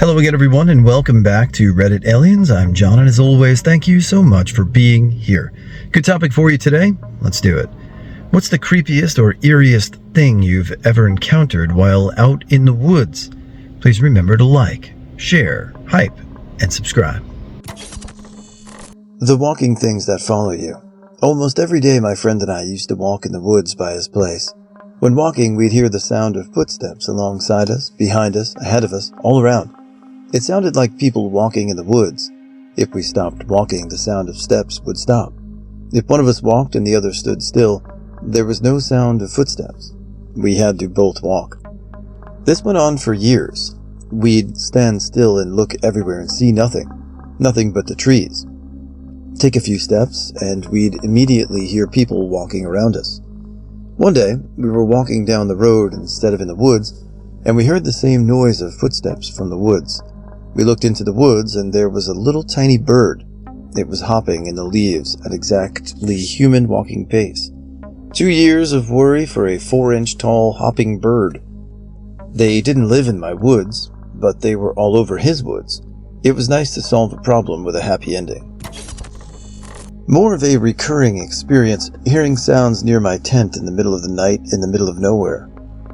Hello again, everyone, and welcome back to Reddit Aliens. I'm John, and as always, thank you so much for being here. Good topic for you today. Let's do it. What's the creepiest or eeriest thing you've ever encountered while out in the woods? Please remember to like, share, hype, and subscribe. The walking things that follow you. Almost every day my friend and I used to walk in the woods by his place. When walking, we'd hear the sound of footsteps alongside us, behind us, ahead of us, all around. It sounded like people walking in the woods. If we stopped walking, the sound of steps would stop. If one of us walked and the other stood still, there was no sound of footsteps. We had to both walk. This went on for years. We'd stand still and look everywhere and see nothing. Nothing but the trees. Take a few steps, and we'd immediately hear people walking around us. One day, we were walking down the road instead of in the woods, and we heard the same noise of footsteps from the woods. We looked into the woods, and there was a little tiny bird. It was hopping in the leaves at exactly human walking pace. 2 years of worry for a 4-inch tall hopping bird. They didn't live in my woods, but they were all over his woods. It was nice to solve a problem with a happy ending. More of a recurring experience, hearing sounds near my tent in the middle of the night in the middle of nowhere.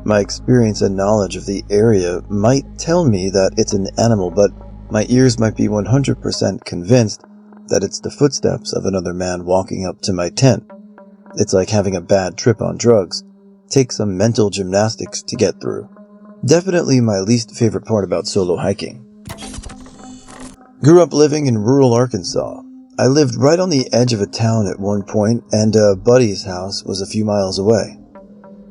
My experience and knowledge of the area might tell me that it's an animal, but my ears might be 100% convinced that it's the footsteps of another man walking up to my tent. It's like having a bad trip on drugs. Takes some mental gymnastics to get through. Definitely my least favorite part about solo hiking. Grew up living in rural Arkansas. I lived right on the edge of a town at one point, and a buddy's house was a few miles away.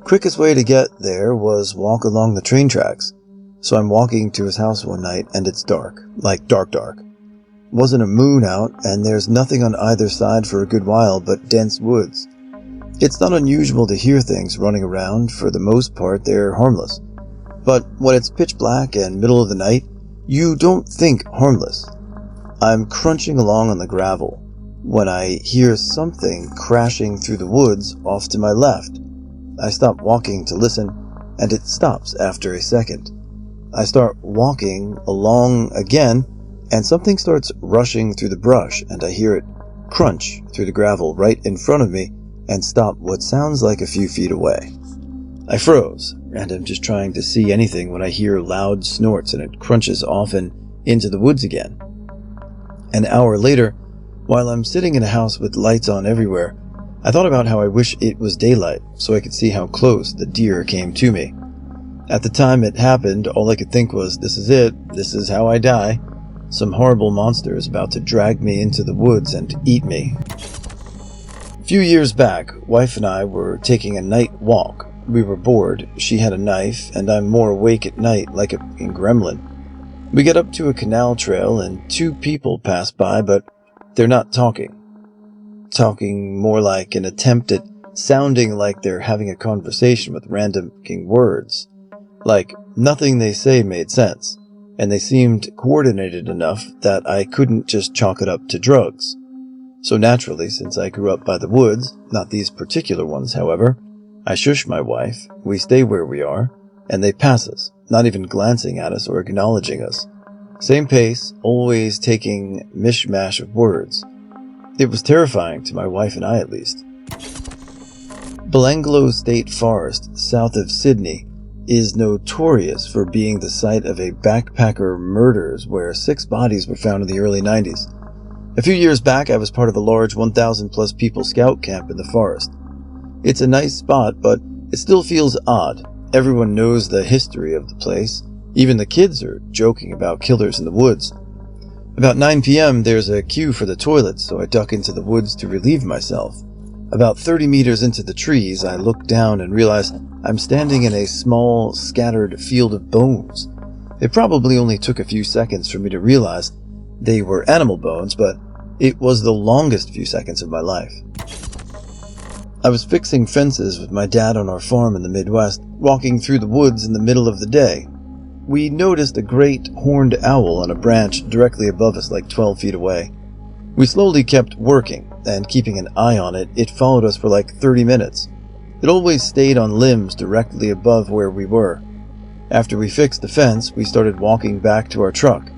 Quickest way to get there was walk along the train tracks. So I'm walking to his house one night, and it's dark. Like dark. Wasn't a moon out, and there's nothing on either side for a good while but dense woods. It's not unusual to hear things running around. For the most part, they're harmless. But when it's pitch black and middle of the night, you don't think harmless. I'm crunching along on the gravel when I hear something crashing through the woods off to my left. I stop walking to listen, and it stops after a second. I start walking along again, and something starts rushing through the brush, and I hear it crunch through the gravel right in front of me and stop what sounds like a few feet away. I froze, and I'm just trying to see anything when I hear loud snorts and it crunches off and into the woods again. An hour later, while I'm sitting in a house with lights on everywhere, I thought about how I wish it was daylight so I could see how close the deer came to me. At the time it happened, all I could think was, this is it, this is how I die. Some horrible monster is about to drag me into the woods and eat me. A few years back, wife and I were taking a night walk. We were bored, she had a knife, and I'm more awake at night like a gremlin. We get up to a canal trail and 2 people pass by, but they're not talking. Talking more like an attempt at sounding like they're having a conversation with random words. Like nothing they say made sense, and they seemed coordinated enough that I couldn't just chalk it up to drugs. So naturally, since I grew up by the woods, not these particular ones however, I shush my wife, we stay where we are, and they pass us, not even glancing at us or acknowledging us. Same pace, always taking mishmash of words. It was terrifying to my wife and I at least. Belanglo State Forest, south of Sydney, is notorious for being the site of a backpacker murders where 6 bodies were found in the early 90s. A few years back, I was part of a large 1,000 plus people scout camp in the forest. It's a nice spot, but it still feels odd. Everyone knows the history of the place. Even the kids are joking about killers in the woods. About 9 p.m. there's a queue for the toilets, so I duck into the woods to relieve myself. About 30 meters into the trees, I look down and realize I'm standing in a small, scattered field of bones. It probably only took a few seconds for me to realize they were animal bones, but it was the longest few seconds of my life. I was fixing fences with my dad on our farm in the Midwest, walking through the woods in the middle of the day. We noticed a great horned owl on a branch directly above us, like 12 feet away. We slowly kept working, and keeping an eye on it, it followed us for like 30 minutes. It always stayed on limbs directly above where we were. After we fixed the fence, we started walking back to our truck.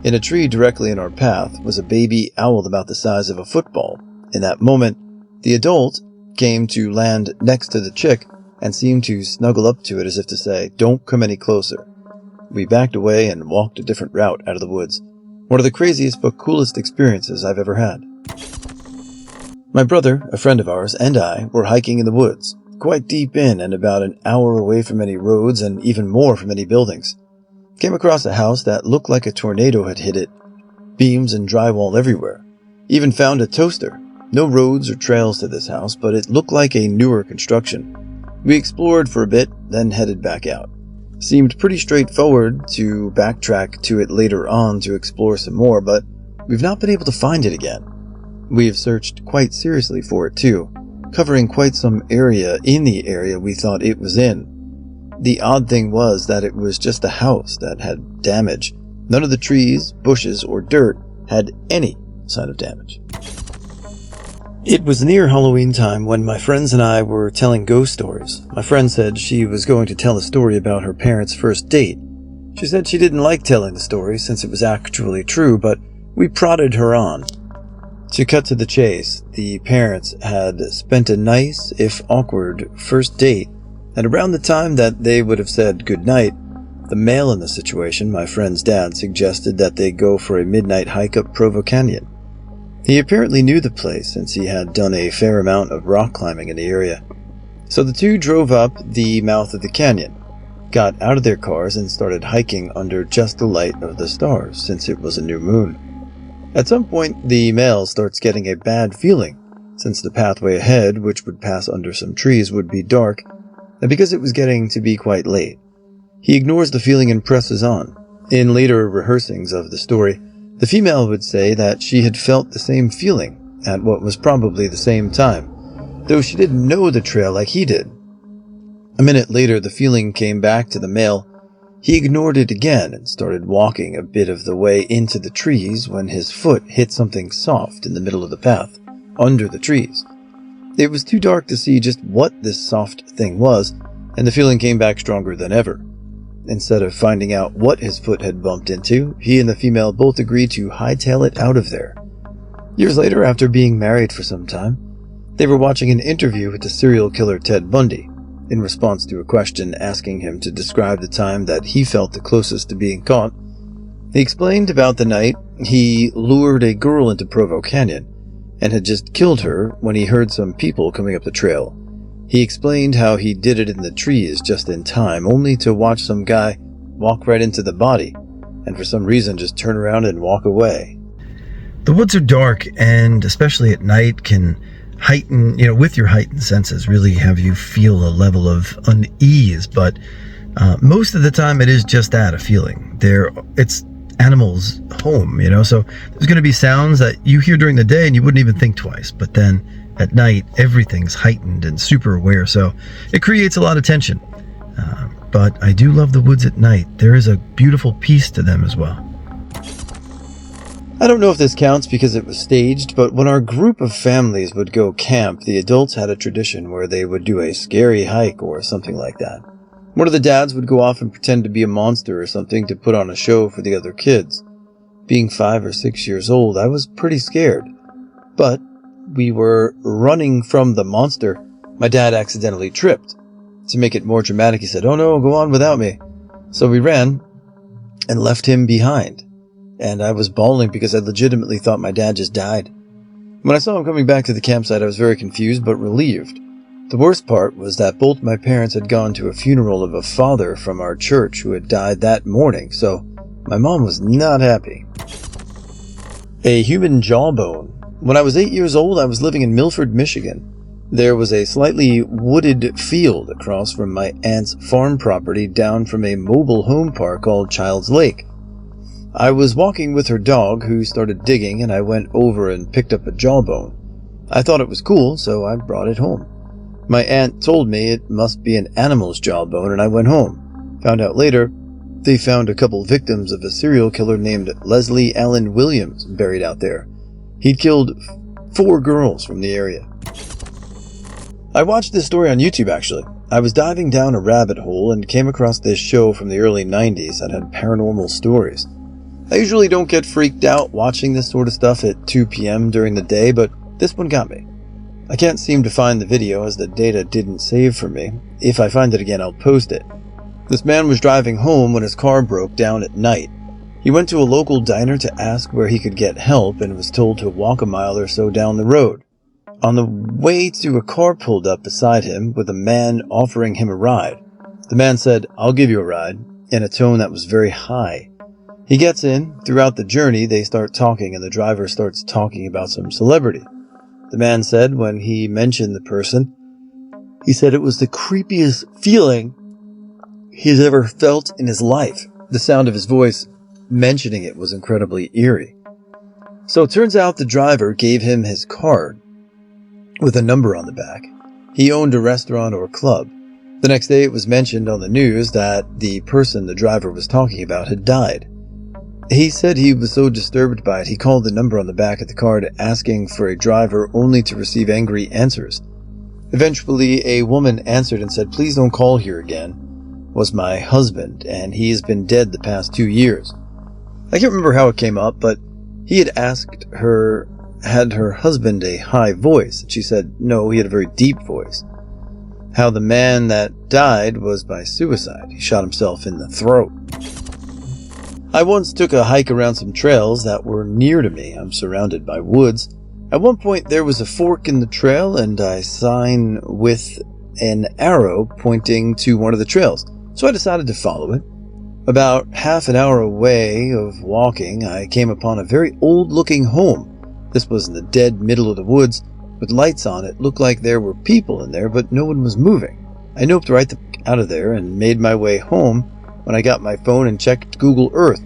In a tree directly in our path was a baby owl about the size of a football. In that moment, the adult came to land next to the chick and seemed to snuggle up to it as if to say, "Don't come any closer." We backed away and walked a different route out of the woods. One of the craziest but coolest experiences I've ever had. My brother, a friend of ours, and I were hiking in the woods, quite deep in and about an hour away from any roads and even more from any buildings. Came across a house that looked like a tornado had hit it. Beams and drywall everywhere. Even found a toaster. No roads or trails to this house, but it looked like a newer construction. We explored for a bit, then headed back out. Seemed pretty straightforward to backtrack to it later on to explore some more, but we've not been able to find it again. We have searched quite seriously for it too, covering quite some area in the area we thought it was in. The odd thing was that it was just a house that had damage. None of the trees, bushes, or dirt had any sign of damage. It was near Halloween time when my friends and I were telling ghost stories. My friend said she was going to tell a story about her parents' first date. She said she didn't like telling the story since it was actually true, but we prodded her on. To cut to the chase, the parents had spent a nice, if awkward, first date, and around the time that they would have said goodnight, the male in the situation, my friend's dad, suggested that they go for a midnight hike up Provo Canyon. He apparently knew the place since he had done a fair amount of rock climbing in the area. So the two drove up the mouth of the canyon, got out of their cars, and started hiking under just the light of the stars since it was a new moon. At some point, the male starts getting a bad feeling since the pathway ahead, which would pass under some trees, would be dark, and because it was getting to be quite late. He ignores the feeling and presses on. In later rehearsings of the story, the female would say that she had felt the same feeling at what was probably the same time, though she didn't know the trail like he did. A minute later, the feeling came back to the male. He ignored it again and started walking a bit of the way into the trees when his foot hit something soft in the middle of the path, under the trees. It was too dark to see just what this soft thing was, and the feeling came back stronger than ever. Instead of finding out what his foot had bumped into, he and the female both agreed to hightail it out of there. Years later, after being married for some time, they were watching an interview with the serial killer Ted Bundy. In response to a question asking him to describe the time that he felt the closest to being caught, he explained about the night he lured a girl into Provo Canyon and had just killed her when he heard some people coming up the trail. He explained how he did it in the trees just in time, only to watch some guy walk right into the body, and for some reason just turn around and walk away. The woods are dark, and especially at night can heighten, with your heightened senses, really have you feel a level of unease, but most of the time it is just that, a feeling. It's animals' home, so there's going to be sounds that you hear during the day and you wouldn't even think twice, but then at night, everything's heightened and super aware, so it creates a lot of tension. But I do love the woods at night. There is a beautiful peace to them as well. I don't know if this counts because it was staged, but when our group of families would go camp, the adults had a tradition where they would do a scary hike or something like that. One of the dads would go off and pretend to be a monster or something to put on a show for the other kids. Being 5 or 6 years old, I was pretty scared. But we were running from the monster. My dad accidentally tripped. To make it more dramatic, he said, "Oh no, go on without me." So we ran and left him behind. And I was bawling because I legitimately thought my dad just died. When I saw him coming back to the campsite, I was very confused but relieved. The worst part was that both my parents had gone to a funeral of a father from our church who had died that morning, so my mom was not happy. A human jawbone. When I was 8 years old, I was living in Milford, Michigan. There was a slightly wooded field across from my aunt's farm property down from a mobile home park called Child's Lake. I was walking with her dog, who started digging, and I went over and picked up a jawbone. I thought it was cool, so I brought it home. My aunt told me it must be an animal's jawbone, and I went home. Found out later, they found a couple victims of a serial killer named Leslie Allen Williams buried out there. He'd killed 4 girls from the area. I watched this story on YouTube, actually. I was diving down a rabbit hole and came across this show from the early 90s that had paranormal stories. I usually don't get freaked out watching this sort of stuff at 2 p.m. during the day, but this one got me. I can't seem to find the video as the data didn't save for me. If I find it again, I'll post it. This man was driving home when his car broke down at night. He went to a local diner to ask where he could get help and was told to walk a mile or so down the road. On the way to, a car pulled up beside him with a man offering him a ride. The man said, "I'll give you a ride," in a tone that was very high. He gets in. Throughout the journey, they start talking and the driver starts talking about some celebrity. The man said when he mentioned the person, he said it was the creepiest feeling he's ever felt in his life. The sound of his voice mentioning it was incredibly eerie. So it turns out the driver gave him his card with a number on the back. He owned a restaurant or club. The next day it was mentioned on the news that the person the driver was talking about had died. He said he was so disturbed by it, he called the number on the back of the card asking for a driver only to receive angry answers. Eventually, a woman answered and said, "Please don't call here again. Was my husband, and he has been dead the past 2 years." I can't remember how it came up, but he had asked her, had her husband a high voice? And she said, no, he had a very deep voice. How the man that died was by suicide. He shot himself in the throat. I once took a hike around some trails that were near to me. I'm surrounded by woods. At one point there was a fork in the trail and a sign with an arrow pointing to one of the trails. So I decided to follow it. About half an hour away of walking, I came upon a very old-looking home. This was in the dead middle of the woods, with lights on. It looked like there were people in there, but no one was moving. I noped right out of there and made my way home when I got my phone and checked Google Earth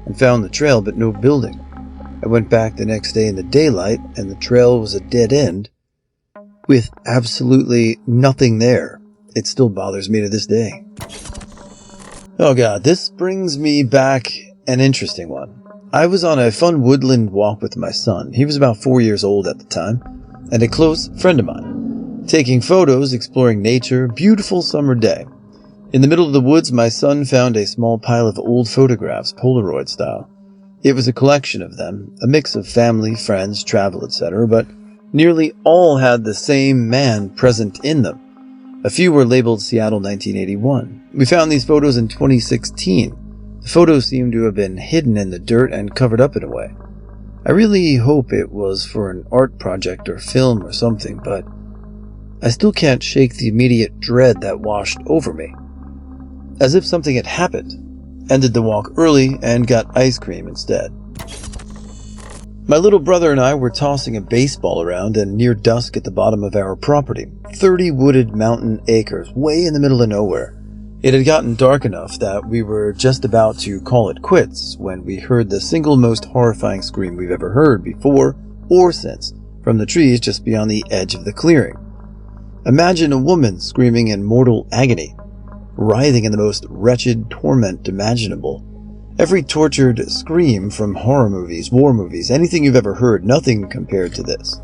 and found the trail, but no building. I went back the next day in the daylight, and the trail was a dead end with absolutely nothing there. It still bothers me to this day. Oh God, this brings me back an interesting one. I was on a fun woodland walk with my son. He was about 4 years old at the time, and a close friend of mine. Taking photos, exploring nature, beautiful summer day. In the middle of the woods, my son found a small pile of old photographs, Polaroid style. It was a collection of them, a mix of family, friends, travel, etc., but nearly all had the same man present in them. A few were labeled Seattle 1981. We found these photos in 2016. The photos seemed to have been hidden in the dirt and covered up in a way. I really hope it was for an art project or film or something, but I still can't shake the immediate dread that washed over me. As if something had happened. Ended the walk early and got ice cream instead. My little brother and I were tossing a baseball around and near dusk at the bottom of our property. 30 wooded mountain acres, way in the middle of nowhere. It had gotten dark enough that we were just about to call it quits when we heard the single most horrifying scream we've ever heard before or since from the trees just beyond the edge of the clearing. Imagine a woman screaming in mortal agony, writhing in the most wretched torment imaginable. Every tortured scream from horror movies, war movies, anything you've ever heard, nothing compared to this.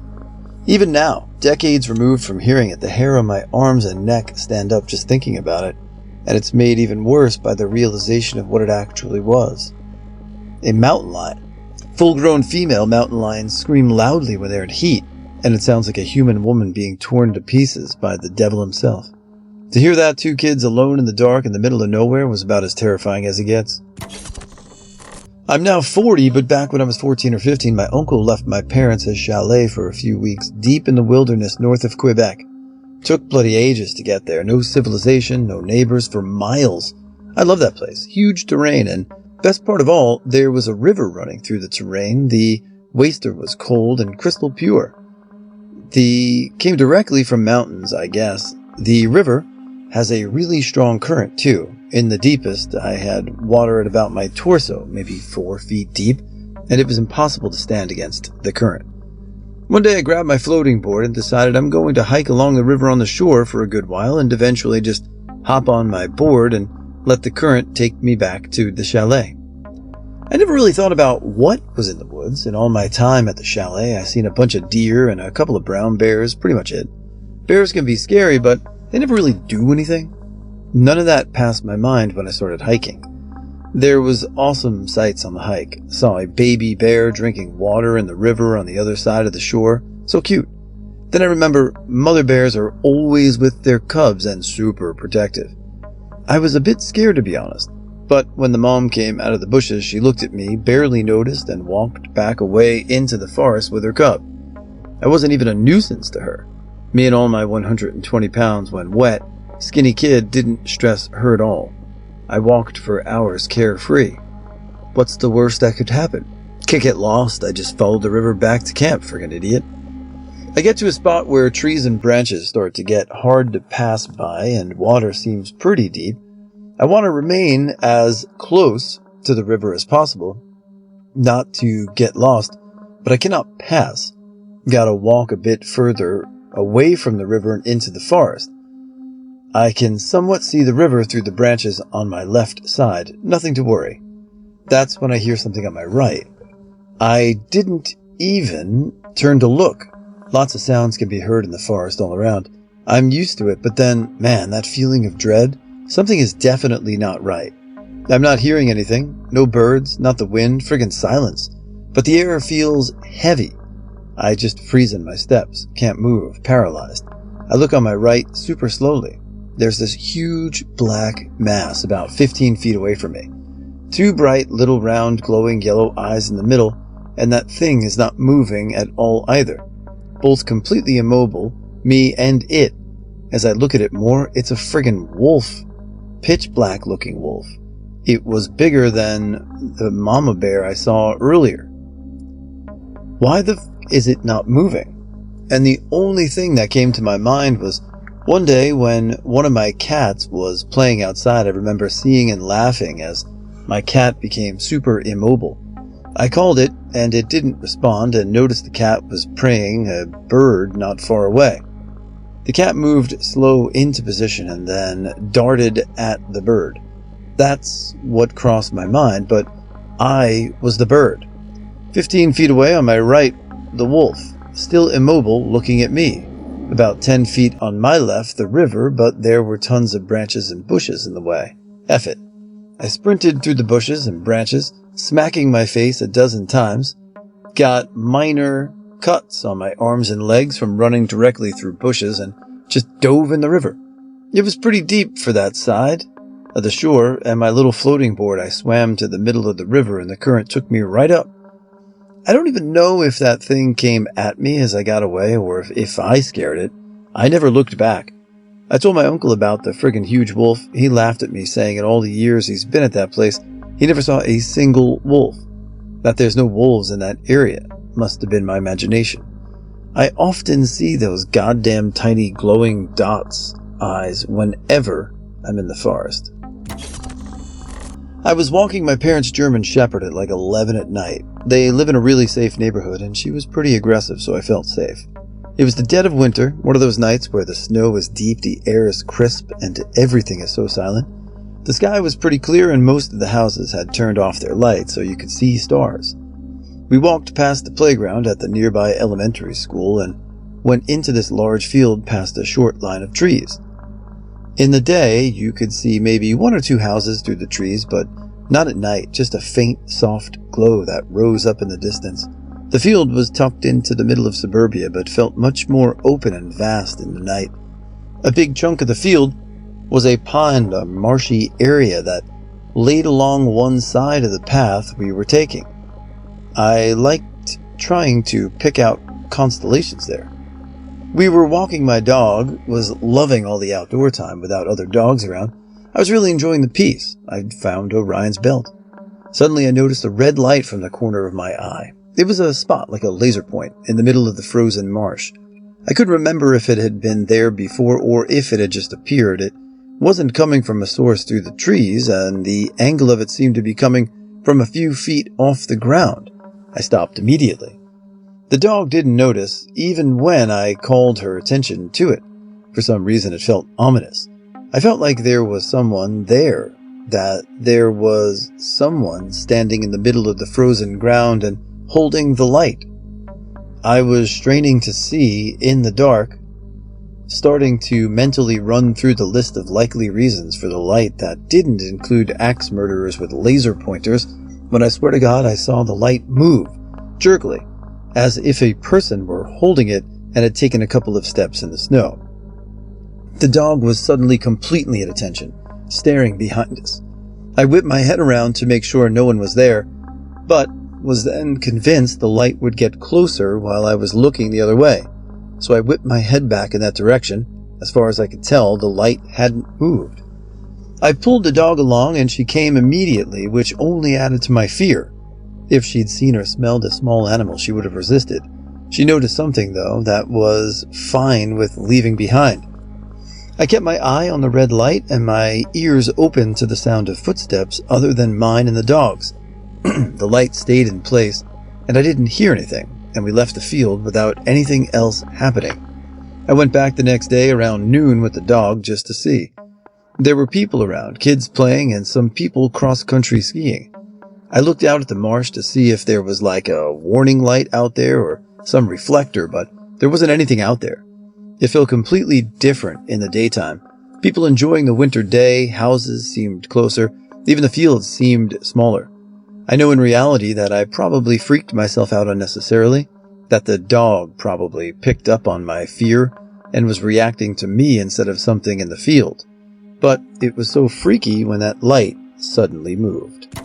Even now, decades removed from hearing it, the hair on my arms and neck stand up just thinking about it, and it's made even worse by the realization of what it actually was. A mountain lion. Full-grown female mountain lions scream loudly when they're in heat, and it sounds like a human woman being torn to pieces by the devil himself. To hear that 2 kids alone in the dark in the middle of nowhere was about as terrifying as it gets. I'm now 40, but back when I was 14 or 15, my uncle left my parents' chalet for a few weeks deep in the wilderness north of Quebec. Took bloody ages to get there. No civilization, no neighbors for miles. I love that place. Huge terrain, and best part of all, there was a river running through the terrain. The water was cold and crystal pure. Came directly from mountains, I guess. The river has a really strong current, too. In the deepest, I had water at about my torso, maybe 4 feet deep, and it was impossible to stand against the current. One day I grabbed my floating board and decided I'm going to hike along the river on the shore for a good while and eventually just hop on my board and let the current take me back to the chalet. I never really thought about what was in the woods. In all my time at the chalet, I seen a bunch of deer and a couple of brown bears, pretty much it. Bears can be scary, but they never really do anything. None of that passed my mind when I started hiking. There was awesome sights on the hike. Saw a baby bear drinking water in the river on the other side of the shore. So cute. Then I remember mother bears are always with their cubs and super protective. I was a bit scared, to be honest. But when the mom came out of the bushes, she looked at me, barely noticed, and walked back away into the forest with her cub. I wasn't even a nuisance to her. Me and all my 120 pounds when wet, skinny kid didn't stress her at all. I walked for hours carefree. What's the worst that could happen? Can't get lost, I just followed the river back to camp, friggin' idiot. I get to a spot where trees and branches start to get hard to pass by and water seems pretty deep. I want to remain as close to the river as possible, not to get lost, but I cannot pass. Gotta walk a bit further away from the river and into the forest. I can somewhat see the river through the branches on my left side, nothing to worry. That's when I hear something on my right. I didn't even turn to look. Lots of sounds can be heard in the forest all around. I'm used to it, but then, man, that feeling of dread, something is definitely not right. I'm not hearing anything, no birds, not the wind, friggin' silence. But the air feels heavy. I just freeze in my steps, can't move, paralyzed. I look on my right super slowly. There's this huge black mass about 15 feet away from me. Two bright little round glowing yellow eyes in the middle, and that thing is not moving at all either. Both completely immobile, me and it. As I look at it more, it's a friggin' wolf. Pitch black looking wolf. It was bigger than the mama bear I saw earlier. Why the is it not moving? And the only thing that came to my mind was one day when one of my cats was playing outside. I remember seeing and laughing as my cat became super immobile. I called it and it didn't respond and noticed the cat was preying a bird not far away. The cat moved slow into position and then darted at the bird. That's what crossed my mind, but I was the bird. 15 feet away on my right, the wolf, still immobile, looking at me. About 10 feet on my left, the river, but there were tons of branches and bushes in the way. F it. I sprinted through the bushes and branches, smacking my face a dozen times. Got minor cuts on my arms and legs from running directly through bushes and just dove in the river. It was pretty deep for that side of the shore, and my little floating board I swam to the middle of the river and the current took me right up. I don't even know if that thing came at me as I got away or if I scared it. I never looked back. I told my uncle about the friggin' huge wolf. He laughed at me, saying in all the years he's been at that place, he never saw a single wolf. That there's no wolves in that area. Must have been my imagination. I often see those goddamn tiny glowing dots eyes whenever I'm in the forest. I was walking my parents' German Shepherd at like 11 at night. They live in a really safe neighborhood and she was pretty aggressive, so I felt safe. It was the dead of winter, one of those nights where the snow is deep, the air is crisp, and everything is so silent. The sky was pretty clear and most of the houses had turned off their lights so you could see stars. We walked past the playground at the nearby elementary school and went into this large field past a short line of trees. In the day, you could see maybe one or two houses through the trees, but not at night, just a faint, soft glow that rose up in the distance. The field was tucked into the middle of suburbia, but felt much more open and vast in the night. A big chunk of the field was a pond, a marshy area that laid along one side of the path we were taking. I liked trying to pick out constellations there. We were walking my dog, was loving all the outdoor time without other dogs around. I was really enjoying the peace. I'd found Orion's belt. Suddenly I noticed a red light from the corner of my eye. It was a spot like a laser point in the middle of the frozen marsh. I couldn't remember if it had been there before or if it had just appeared. It wasn't coming from a source through the trees, and the angle of it seemed to be coming from a few feet off the ground. I stopped immediately. The dog didn't notice, even when I called her attention to it. For some reason it felt ominous. I felt like there was someone there, that there was someone standing in the middle of the frozen ground and holding the light. I was straining to see in the dark. starting to mentally run through the list of likely reasons for the light that didn't include axe murderers with laser pointers, when I swear to God I saw the light move, jerkily, as if a person were holding it and had taken a couple of steps in the snow. The dog was suddenly completely at attention, staring behind us. I whipped my head around to make sure no one was there, but was then convinced the light would get closer while I was looking the other way. So I whipped my head back in that direction. As far as I could tell, the light hadn't moved. I pulled the dog along and she came immediately, which only added to my fear. If she'd seen or smelled a small animal, she would have resisted. She noticed something, though, that was fine with leaving behind. I kept my eye on the red light and my ears open to the sound of footsteps other than mine and the dog's. The light stayed in place, and I didn't hear anything, and we left the field without anything else happening. I went back the next day around noon with the dog just to see. There were people around, kids playing, and some people cross-country skiing. I looked out at the marsh to see if there was like a warning light out there or some reflector, but there wasn't anything out there. It felt completely different in the daytime. People enjoying the winter day, houses seemed closer, even the fields seemed smaller. I know in reality that I probably freaked myself out unnecessarily, that the dog probably picked up on my fear and was reacting to me instead of something in the field. But it was so freaky when that light suddenly moved.